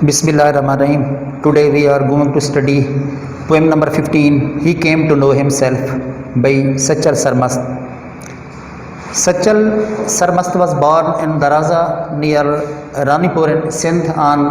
Bismillahirrahmanirrahim. Today we are going to study poem number 15, He Came to Know Himself by Sachal Sarmast. Sachal Sarmast was born in Daraza near Ranipur in Sindh on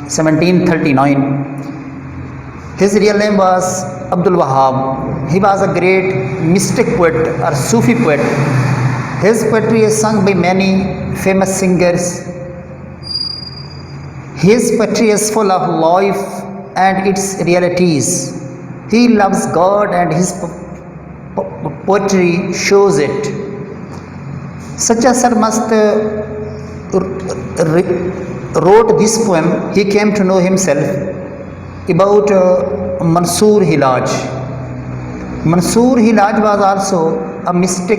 1739. His real name was Abdul Wahab. He was a great mystic poet or Sufi poet. His poetry is sung by many famous singers. His poetry is full of life and its realities. He loves God and his poetry shows it. Sachal Sarmast wrote this poem, He Came to Know Himself, about Mansoor Hilaj. Mansoor Hilaj was also a mystic,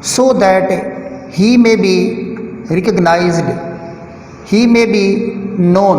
so that he may be recognized, he may be known.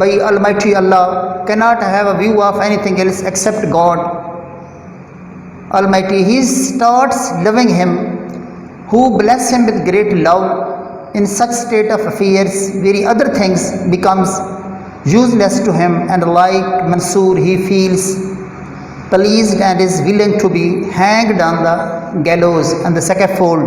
by Almighty Allah, cannot have a view of anything else except God Almighty. He starts loving Him who bless him with great love. In such state of affairs, very other things becomes useless to him, and like Mansoor, he feels pleased and is willing to be hanged on the gallows and the scaffold.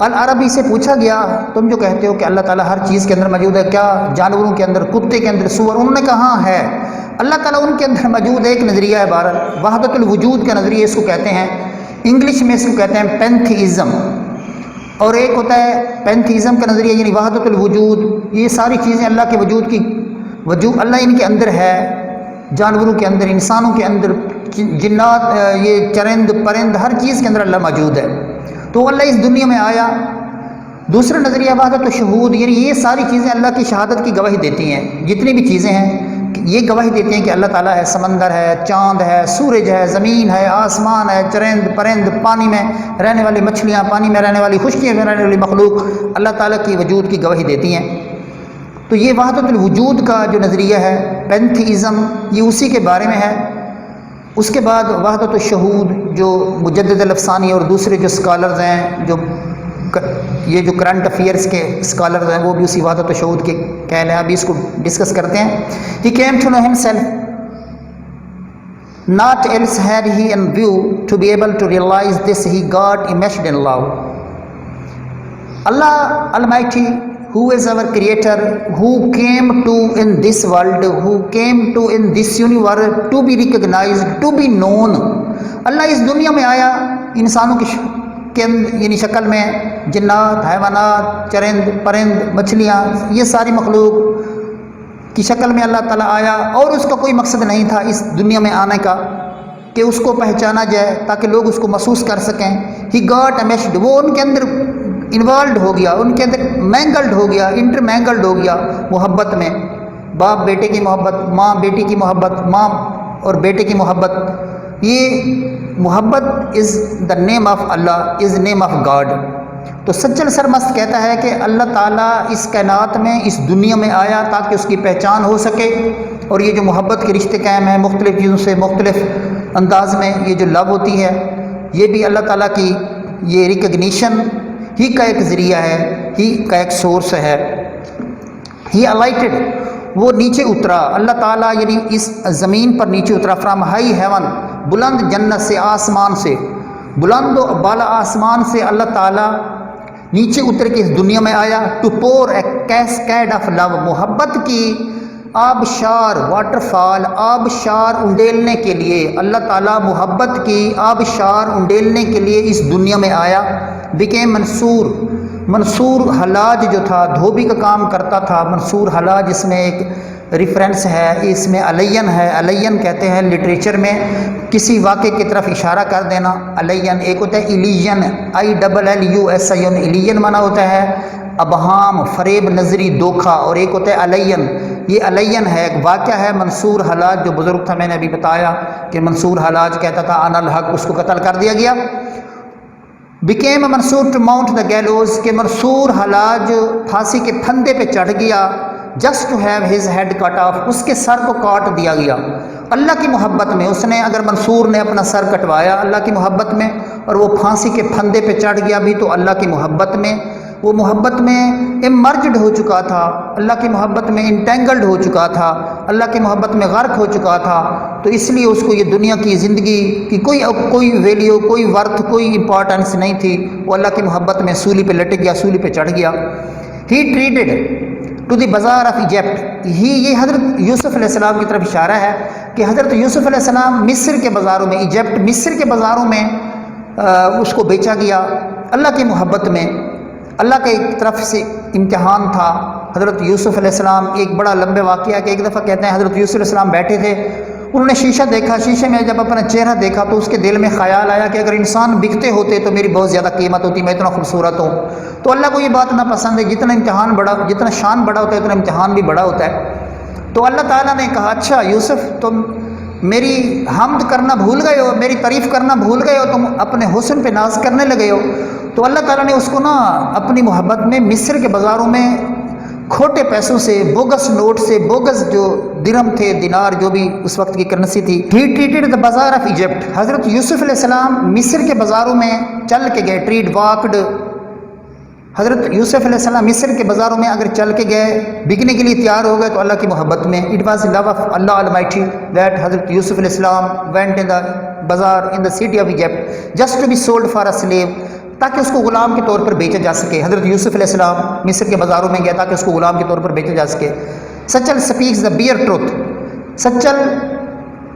العربی سے پوچھا گیا تم جو کہتے ہو کہ اللہ تعالیٰ ہر چیز کے اندر موجود ہے، کیا جانوروں کے اندر، کتے کے اندر، سور؟ انہوں نے کہا ہاں ہے، اللہ تعالیٰ ان کے اندر موجود ہے۔ ایک نظریہ ہے بہرحال وحدت الوجود کا نظریہ اس کو کہتے ہیں، انگلش میں اس کو کہتے ہیں پینتھیزم، اور ایک ہوتا ہے پینتھیزم کا نظریہ یعنی وحدت الوجود، یہ ساری چیزیں اللہ کے وجود کی اللہ ان کے اندر ہے، جانوروں کے اندر، انسانوں کے اندر، جنات، یہ چرند پرند، ہر چیز کے اندر اللہ موجود ہے۔ تو اللہ اس دنیا میں آیا۔ دوسرا نظریہ وحدت الشہود، یعنی یہ ساری چیزیں اللہ کی شہادت کی گواہی دیتی ہیں، جتنی بھی چیزیں ہیں یہ گواہی دیتی ہیں کہ اللہ تعالیٰ ہے، سمندر ہے، چاند ہے، سورج ہے، زمین ہے، آسمان ہے، چرند پرند، پانی میں رہنے والی مچھلیاں، پانی میں رہنے والی، خشکی میں رہنے والی مخلوق اللہ تعالیٰ کی وجود کی گواہی دیتی ہیں۔ تو یہ وحدت الوجود کا جو نظریہ ہے پینتھیزم، یہ اسی کے بارے میں ہے۔ اس کے بعد وحدت الشہود جو مجدد الافسانی اور دوسرے جو اسکالرز ہیں، یہ جو کرنٹ افیئرس کے اسکالرز ہیں، وہ بھی اسی وحدت الشہود کے کہہ ہیں، ابھی اس کو ڈسکس کرتے ہیں۔ He came to know himself, not else had he in view to be able to realize this, he got immersed in love. Allah Almighty, who is our creator, who came to in this world, who came to in this universe to be recognized, to be known. اللہ اس دنیا میں آیا انسانوں کی یعنی شکل میں، جنات، حیوانات، چرند پرند، مچھلیاں، یہ ساری مخلوق کی شکل میں اللہ تعالیٰ آیا، اور اس کا کوئی مقصد نہیں تھا اس دنیا میں آنے کا کہ اس کو پہچانا جائے تاکہ لوگ اس کو محسوس کر سکیں۔ He got immersed، وہ ان کے اندر انوالوڈ ہو گیا، ان کے اندر مینگلڈ ہو گیا، انٹر مینگلڈ ہو گیا محبت میں، باپ بیٹے کی محبت، ماں بیٹی کی محبت، ماں اور بیٹے کی محبت۔ یہ محبت is the name of Allah, is name of God. تو سچل سرمست کہتا ہے کہ اللہ تعالیٰ اس کائنات میں، اس دنیا میں آیا تاکہ اس کی پہچان ہو سکے، اور یہ جو محبت کے رشتے قائم ہیں مختلف چیزوں سے مختلف انداز میں، یہ جو لو ہوتی ہے، یہ بھی اللہ تعالیٰ کی یہ ریکگنیشن ہی کا ایک ذریعہ ہے، ہی کا ایک سورس ہے۔ ہی الائٹڈ، وہ نیچے اترا، اللہ تعالیٰ یعنی اس زمین پر نیچے اترا، فرام ہائی ہیون، بلند جنت سے، آسمان سے، بلند و بالا آسمان سے اللہ تعالیٰ نیچے اتر کے اس دنیا میں آیا، ٹو پور اے کیسکیڈ آف لو، محبت کی آبشار، واٹر فال، آبشار انڈیلنے کے لیے، اللہ تعالیٰ محبت کی آبشار انڈیلنے کے لیے اس دنیا میں آیا۔ بیکیم منصور، منصور حلاج جو تھا، دھوبی کا کام کرتا تھا، منصور حلاج، اس میں ایک ریفرنس ہے، اس میں علین ہے، علین کہتے ہیں لٹریچر میں کسی واقعے کی طرف اشارہ کر دینا، علین۔ ایک ہوتا ہے ایلیجن، ILLUSION، ایلیجن مانا ہوتا ہے ابہام، فریب نظری، دھوکہ، اور ایک ہوتا ہے علین، یہ علین ہے، ایک واقعہ ہے۔ منصور حلاج جو بزرگ تھا، میں نے ابھی بتایا کہ منصور حلاج کہتا تھا انا الحق، اس کو قتل کر دیا گیا۔ Became Mansur to mount the gallows, کہ منصور حلاج پھانسی کے پھندے پہ چڑھ گیا، just to have his head cut off, اس کے سر کو کاٹ دیا گیا۔ اللہ کی محبت میں اس نے، اگر منصور نے اپنا سر کٹوایا اللہ کی محبت میں، اور وہ پھانسی کے پھندے پہ چڑھ گیا بھی تو اللہ کی محبت میں، وہ محبت میں امرجڈ ہو چکا تھا، اللہ کی محبت میں انٹینگلڈ ہو چکا تھا، اللہ کی محبت میں غرق ہو چکا تھا، تو اس لیے اس کو یہ دنیا کی زندگی کی کوئی ویلیو، کوئی ورتھ، کوئی امپورٹنس نہیں تھی، وہ اللہ کی محبت میں سولی پہ لٹک گیا، سولی پہ چڑھ گیا۔ ہی ٹریٹڈ ٹو دی بازار آف ایجپٹ، یہ حضرت یوسف علیہ السلام کی طرف اشارہ ہے کہ حضرت یوسف علیہ السلام مصر کے بازاروں میں، ایجپٹ مصر کے بازاروں میں اس کو بیچا گیا اللہ کی محبت میں۔ اللہ کے ایک طرف سے امتحان تھا۔ حضرت یوسف علیہ السلام، ایک بڑا لمبے واقعہ کہ ایک دفعہ کہتے ہیں حضرت یوسف علیہ السلام بیٹھے تھے، انہوں نے شیشہ دیکھا، شیشے میں جب اپنا چہرہ دیکھا تو اس کے دل میں خیال آیا کہ اگر انسان بکتے ہوتے تو میری بہت زیادہ قیمت ہوتی، میں اتنا خوبصورت ہوں۔ تو اللہ کو یہ بات نہ پسند ہے، جتنا امتحان بڑا، جتنا شان بڑا ہوتا ہے اتنا امتحان بھی بڑا ہوتا ہے۔ تو اللہ تعالیٰ نے کہا اچھا یوسف تم میری حمد کرنا بھول گئے ہو، میری تعریف کرنا بھول گئے ہو، تم اپنے حسن پہ ناز کرنے لگے ہو۔ تو اللہ تعالیٰ نے اس کو اپنی محبت میں مصر کے بازاروں میں کھوٹے پیسوں سے، بوگس نوٹ سے، بوگس جو درہم تھے، دینار، جو بھی اس وقت کی کرنسی تھی، ہی ٹریٹڈ دا بازار آف ایجپٹ، حضرت یوسف علیہ السلام مصر کے بازاروں میں چل کے گئے، ٹریڈ واکڈ، حضرت یوسف علیہ السلام مصر کے بازاروں میں اگر چل کے گئے، بکنے کے لیے تیار ہو گئے تو اللہ کی محبت میں، it was love of Allah almighty that حضرت یوسف علیہ السلام went in the bazaar in the city of Egypt just to be sold for a slave, تاکہ اس کو غلام کے طور پر بیچا جا سکے. حضرت یوسف علیہ السلام مصر کے بازاروں میں گیا تاکہ اس کو غلام کے طور پر بیچا جا سکے. Sachal speaks the bare truth. Sachal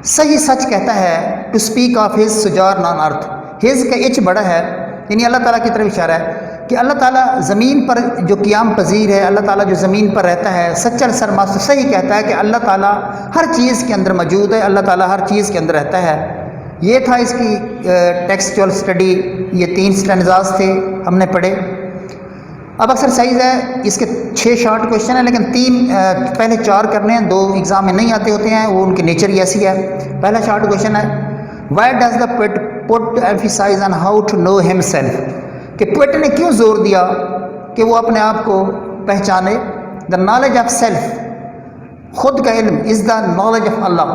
صحیح سچ کہتا ہے. ٹو اسپیک آف ہز سجار نان ارتھ. ہز کا ایچ بڑا ہے, یعنی اللہ تعالیٰ کی طرف اشارہ ہے کہ اللہ تعالیٰ زمین پر جو قیام پذیر ہے, اللہ تعالیٰ جو زمین پر رہتا ہے, سچل سرماست صحیح کہتا ہے کہ اللہ تعالیٰ ہر چیز کے اندر موجود ہے, اللہ تعالیٰ ہر چیز کے اندر رہتا ہے. یہ تھا اس کی ٹیکسچول اسٹڈی. یہ 3 اسٹینزاز تھے ہم نے پڑھے. اب ایکسرسائز ہے, اس کے 6 شارٹ کویشچن ہیں, لیکن 3 پہلے 4 کرنے ہیں, 2 ایگزام میں نہیں آتے ہوتے ہیں, وہ ان کی نیچر ہی ایسی ہے. پہلا شارٹ کویشچن ہے, why does the poet put emphasise on how to know himself, کہ پوئٹ نے کیوں زور دیا کہ وہ اپنے آپ کو پہچانے. دا نالج آف سیلف, خود کا علم, از دا نالج آف اللہ,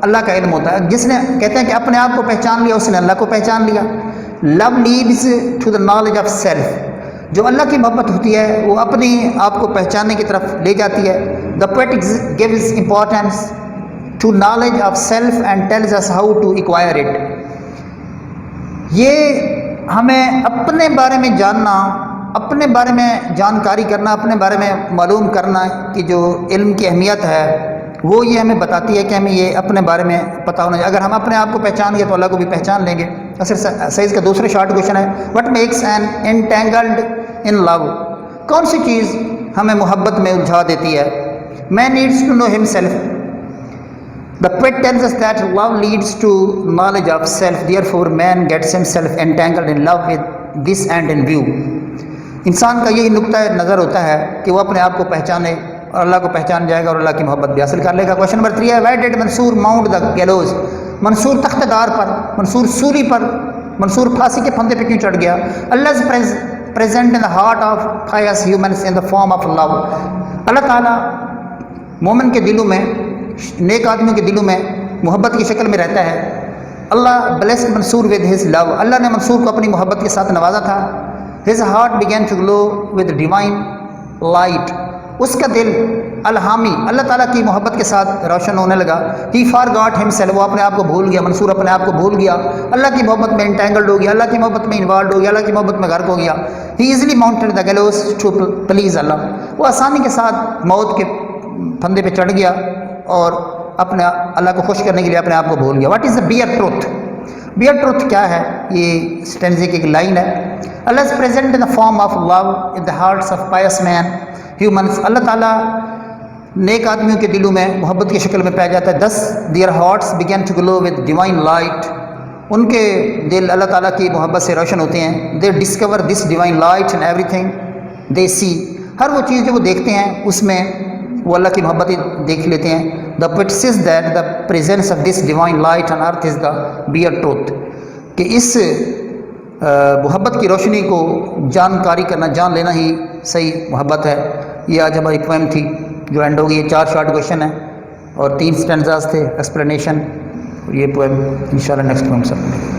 اللہ کا علم ہوتا ہے. جس نے کہتے ہیں کہ اپنے آپ کو پہچان لیا, اس نے اللہ کو پہچان لیا. Love leads to the knowledge of self, جو اللہ کی محبت ہوتی ہے وہ اپنے آپ کو پہچاننے کی طرف لے جاتی ہے. The poet gives importance to knowledge of self and tells us how to acquire it. یہ ہمیں اپنے بارے میں جاننا, اپنے بارے میں جانکاری کرنا, اپنے بارے میں معلوم کرنا کہ جو علم کی اہمیت ہے وہ یہ ہمیں بتاتی ہے کہ ہمیں یہ اپنے بارے میں پتہ ہونا چاہیے. اگر ہم اپنے آپ کو پہچان گے تو اللہ کو بھی پہچان لیں گے. ایکسرسائز کا دوسرا شارٹ کویشچن ہے, وٹ میکس این انٹینگلڈ ان لو, کون سی چیز ہمیں محبت میں الجھا دیتی ہے. مین نیڈس ٹو نو ہم self. The poet tells us that love leads to knowledge of self, therefore man gets himself entangled in love with this end in view. انسان کا یہی نقطہ نظر ہوتا ہے کہ وہ اپنے آپ کو پہچانے اور اللہ کو پہچان جائے گا اور اللہ کی محبت بھی حاصل کر لے گا. کویشچن نمبر 3 ہے, why did Mansoor mount the gallows, منصور تخت دار پر, منصور سولی پر, منصور پھانسی کے پھندے پہ کیوں چڑھ گیا. اللہ is present in the heart of pious humans in the form of love. اللہ تعالیٰ مومن کے دلوں میں, نیک آدمیوں کے دلوں میں محبت کی شکل میں رہتا ہے. اللہ blessed Mansoor with his love, اللہ نے منصور کو اپنی محبت کے ساتھ نوازا تھا. his heart began to glow with divine light, اس کا دل الہامی اللہ تعالیٰ کی محبت کے ساتھ روشن ہونے لگا. he forgot himself, وہ اپنے آپ کو بھول گیا, منصور اپنے آپ کو بھول گیا, اللہ کی محبت میں انٹینگلڈ ہو گیا, اللہ کی محبت میں انوالوڈ ہو گیا, اللہ کی محبت میں غرق ہو گیا. he easily mounted the gallows to please Allah, وہ آسانی کے ساتھ موت کے پھندے پہ چڑھ گیا اور اپنے اللہ کو خوش کرنے کے لیے اپنے آپ کو بھول گیا. What is the bare truth, bare truth کیا ہے. یہ اسٹینزے کی ایک لائن ہے. Allah is present in the form of love in the hearts of pious men humans, اللہ تعالیٰ نیک آدمیوں کے دلوں میں محبت کی شکل میں پایا جاتا ہے. thus their hearts began to glow with divine light, ان کے دل اللہ تعالیٰ کی محبت سے روشن ہوتے ہیں. they discover this divine light in everything they see, ہر وہ چیز جو وہ دیکھتے ہیں اس میں وہ اللہ کی محبت دیکھ لیتے ہیں. the poet says that the presence of this divine light on earth is the bare truth, کہ اس محبت کی روشنی کو جانکاری کرنا, جان لینا ہی صحیح محبت ہے. یہ آج ہماری پویم تھی جو اینڈ ہوگی. یہ 4 شارٹ کویشچن ہیں اور 3 اسٹینزاز تھے, ایکسپلینیشن. یہ پویم انشاءاللہ نیکسٹ پویم سب